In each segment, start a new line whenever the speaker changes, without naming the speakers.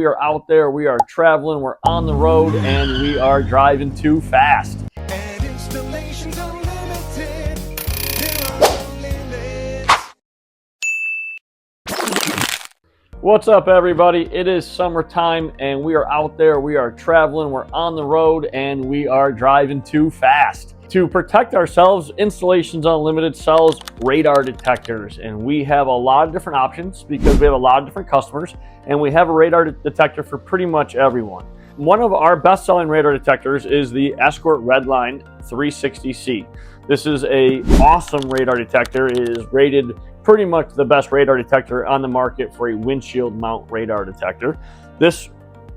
We are out there, we are traveling, we're on the road, and we are driving too fast.
And installations unlimited. There are no limits.
What's up, everybody? It is summertime, and we are out there, we are traveling, we're on the road, and we are driving too fast. To protect ourselves, Installations Unlimited sells radar detectors, and we have a lot of different options because we have a lot of different customers, and we have a radar detector for pretty much everyone. One of our best-selling radar detectors is the Escort Redline 360C. This is an awesome radar detector. It is rated pretty much the best radar detector on the market for a windshield mount radar detector. This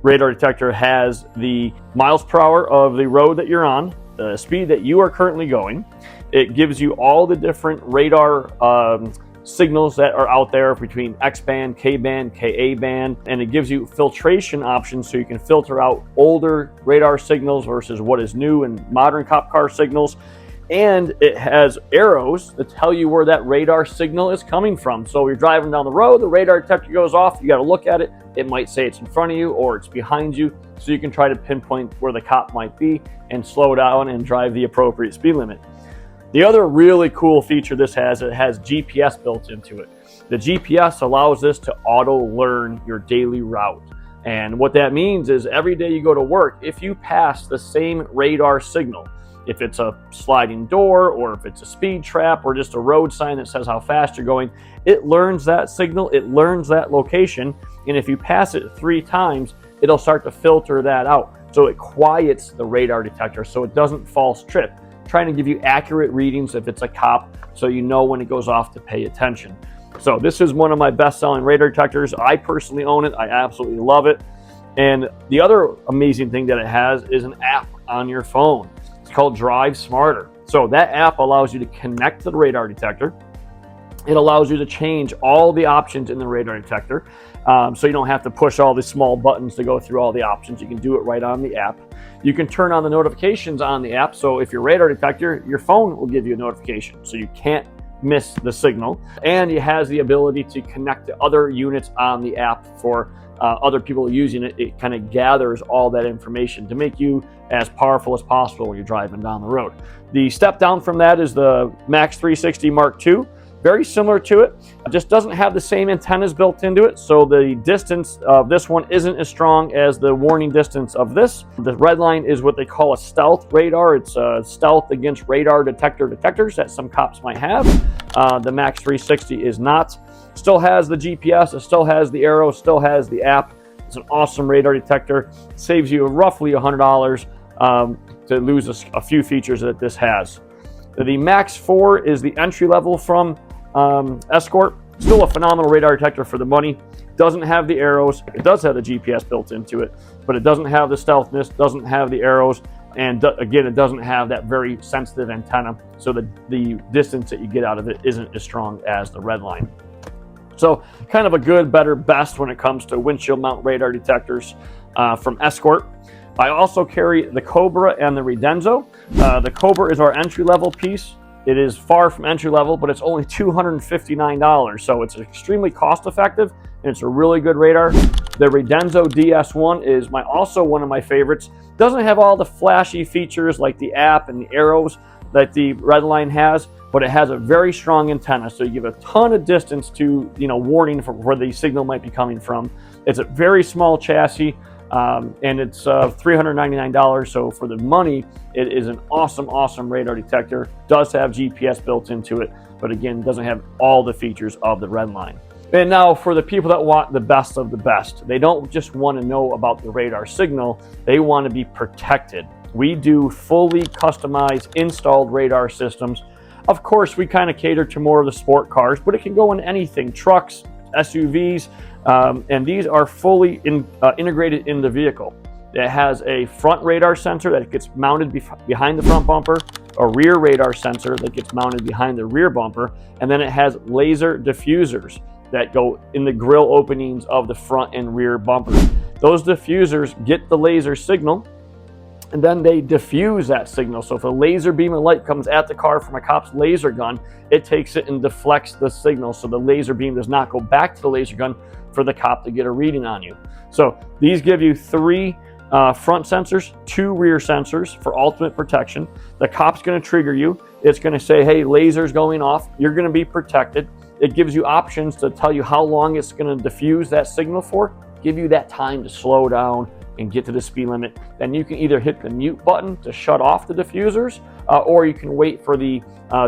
radar detector has the miles per hour of the road that you're on, the speed that you are currently going. It gives you all the different radar signals that are out there between X-band, K-band, Ka-band, and it gives you filtration options so you can filter out older radar signals versus what is new and modern cop car signals. And it has arrows that tell you where that radar signal is coming from. So you're driving down the road, the radar detector goes off, you got to look at it. It might say it's in front of you or it's behind you, so you can try to pinpoint where the cop might be and slow down and drive the appropriate speed limit. The other really cool feature this has, it has GPS built into it. The GPS allows this to auto-learn your daily route. And what that means is every day you go to work, if you pass the same radar signal, if it's a sliding door or if it's a speed trap or just a road sign that says how fast you're going, it learns that signal, it learns that location, and if you pass it 3 times, it'll start to filter that out. So it quiets the radar detector so it doesn't false trip, trying to give you accurate readings if it's a cop so you know when it goes off to pay attention. So this is one of my best-selling radar detectors. I personally own it. I absolutely love it. And the other amazing thing that it has is an app on your phone. It's called Drive Smarter. So that app allows you to connect to the radar detector. It allows you to change all the options in the radar detector. So you don't have to push all these small buttons to go through all the options. You can do it right on the app. You can turn on the notifications on the app. So if your radar detector, your phone will give you a notification. So you can't miss the signal. And it has the ability to connect to other units on the app for other people using it. It kind of gathers all that information to make you as powerful as possible when you're driving down the road. The step down from that is the Max 360 Mark II. Very similar to it, just doesn't have the same antennas built into it, so the distance of this one isn't as strong as the warning distance of this. The Redline is what they call a stealth radar. It's a stealth against radar detectors that some cops might have. The Max 360 is not. Still has the GPS, it still has the arrow, still has the app. It's an awesome radar detector. It saves you roughly $100 to lose a few features that this has. The Max 4 is the entry level from Escort. Still a phenomenal radar detector for the money. Doesn't have the arrows. It does have the GPS built into it, but it doesn't have the stealthness, doesn't have the arrows, and again, it doesn't have that very sensitive antenna, so the distance that you get out of it isn't as strong as the Redline. So kind of a good, better, best when it comes to windshield mount radar detectors from Escort. I also carry the Cobra and the Radenso. The Cobra is our entry-level piece. It is far from entry-level, but it's only $259, so it's extremely cost-effective, and it's a really good radar. The Radenso DS1 is also one of my favorites. Doesn't have all the flashy features like the app and the arrows that the Redline has, but it has a very strong antenna, so you give a ton of distance to, warning for where the signal might be coming from. It's a very small chassis. And it's $399, so for the money, it is an awesome radar detector. Does have GPS built into it, but again, doesn't have all the features of the Redline. And now for the people that want the best of the best, they don't just want to know about the radar signal, they want to be protected. We do fully customized, installed radar systems. Of course, we kind of cater to more of the sport cars, but it can go in anything, trucks, SUVs, and these are fully integrated in the vehicle. It has a front radar sensor that gets mounted behind the front bumper, a rear radar sensor that gets mounted behind the rear bumper, and then it has laser diffusers that go in the grille openings of the front and rear bumpers. Those diffusers get the laser signal, and then they diffuse that signal. So if a laser beam of light comes at the car from a cop's laser gun, it takes it and deflects the signal, so the laser beam does not go back to the laser gun for the cop to get a reading on you. So these give you 3 front sensors, 2 rear sensors for ultimate protection. The cop's going to trigger you. It's going to say, hey, laser's going off. You're going to be protected. It gives you options to tell you how long it's going to diffuse that signal for, give you that time to slow down and get to the speed limit. Then you can either hit the mute button to shut off the diffusers, or you can wait for the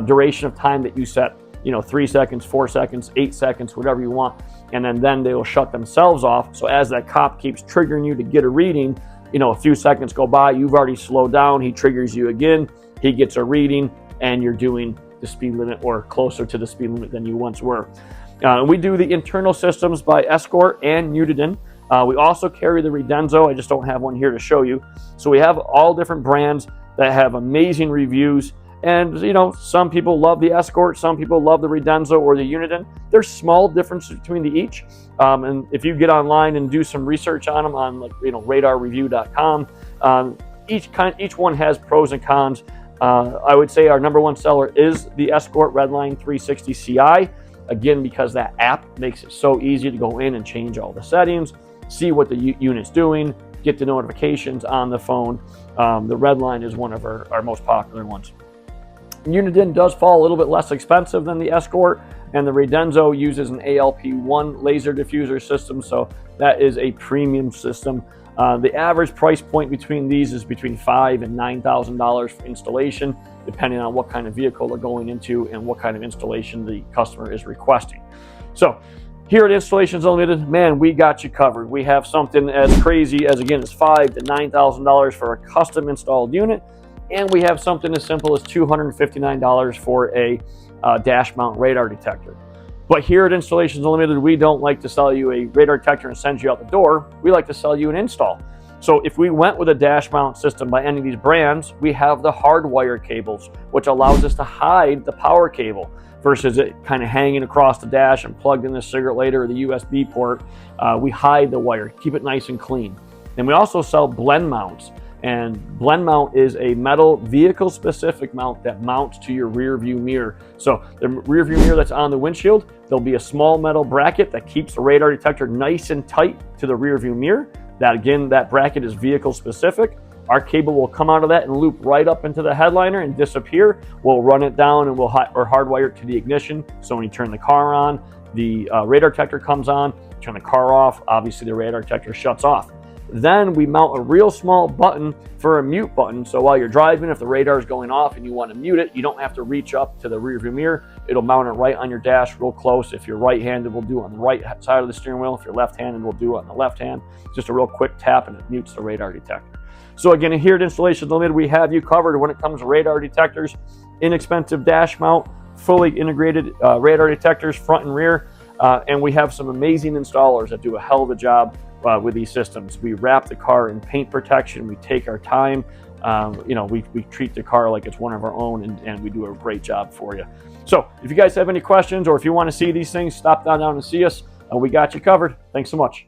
duration of time that you set, 3 seconds, 4 seconds, 8 seconds, whatever you want. And then they will shut themselves off. So as that cop keeps triggering you to get a reading, a few seconds go by, you've already slowed down, he triggers you again, he gets a reading, and you're doing the speed limit or closer to the speed limit than you once were. We do the internal systems by Escort and Uniden. We also carry the Radenso. I just don't have one here to show you. So we have all different brands that have amazing reviews. And, some people love the Escort, some people love the Radenso or the Uniden. There's small differences between the each. And if you get online and do some research on them on, radarreview.com, each one has pros and cons. I would say our number one seller is the Escort Redline 360 CI. Again, because that app makes it so easy to go in and change all the settings, see what the unit's doing, get the notifications on the phone. The Redline is one of our most popular ones. Uniden does fall a little bit less expensive than the Escort, and the Radenso uses an ALP1 laser diffuser system, so that is a premium system. The average price point between these is between $5,000 and $9,000 for installation, depending on what kind of vehicle they're going into and what kind of installation the customer is requesting. So here at Installations Unlimited, man, we got you covered. We have something as crazy as, again, as $5,000 to $9,000 for a custom installed unit, and we have something as simple as $259 for a dash mount radar detector. But here at Installations Unlimited, we don't like to sell you a radar detector and send you out the door. We like to sell you an install. So if we went with a dash mount system by any of these brands, we have the Hardwire cables, which allows us to hide the power cable versus it kind of hanging across the dash and plugged in the cigarette lighter or the USB port. We hide the wire, keep it nice and clean. And we also sell blend mounts. And blend mount is a metal vehicle specific mount that mounts to your rear view mirror. So the rear view mirror that's on the windshield, there'll be a small metal bracket that keeps the radar detector nice and tight to the rear view mirror. That bracket is vehicle specific. Our cable will come out of that and loop right up into the headliner and disappear. We'll run it down and we'll hardwire it to the ignition. So when you turn the car on, the radar detector comes on. Turn the car off, obviously the radar detector shuts off. Then we mount a real small button for a mute button. So while you're driving, if the radar is going off and you want to mute it, you don't have to reach up to the rear view mirror. It'll mount it right on your dash real close. If you're right-handed, we'll do it on the right side of the steering wheel. If you're left-handed, we'll do it on the left hand. Just a real quick tap and it mutes the radar detector. So again, here at Installations Unlimited, we have you covered when it comes to radar detectors, inexpensive dash mount, fully integrated radar detectors, front and rear. And we have some amazing installers that do a hell of a job with these systems. We wrap the car in paint protection. We take our time. We treat the car like it's one of our own, and we do a great job for you. So if you guys have any questions or if you want to see these things, stop down and see us. We got you covered. Thanks so much.